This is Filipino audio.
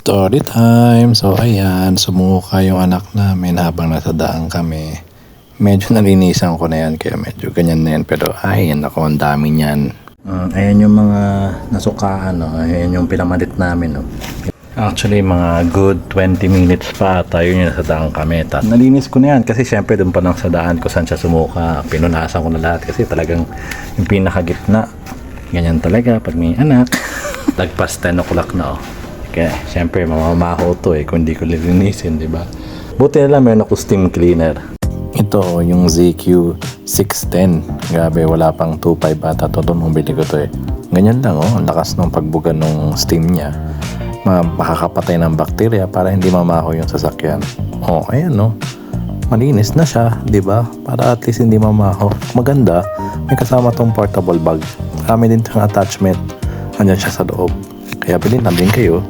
Story time! So ayan, sumuka yung anak namin habang nasa daan kami. Medyo nalinisan ko na yan kaya medyo ganyan na yan. Pero ay, naku, ang dami niyan. Ayan yung mga nasukaan, no? Ayan yung pinamalit namin. No? Actually, mga good 20 minutes pa tayo yung nasa daan kami. Nalinis ko na yan kasi syempre doon pa lang sa daan ko saan siya sumuka. Pinunasan ko na lahat kasi talagang yung pinakagitna. Ganyan talaga pag may anak. Lagpas 10 o'clock na, oh. Kaya, syempre, mamamaho to kung hindi ko lilinisin, di ba? Buti na lang meron ako steam cleaner. Ito, yung ZQ610. Grabe, wala pang 2.5 ata to doon. Mabili ko to Ganyan lang, oh. Ang lakas ng pagbuga ng steam niya. Makakapatay ng bakterya para hindi mamaho yung sasakyan. Oh, ayan, no. Malinis na siya, di ba? Para at least hindi mamaho. Maganda, may kasama tong portable bag. Marami din siyang attachment. Andyan siya sa loob. Kaya bilhin na din kayo.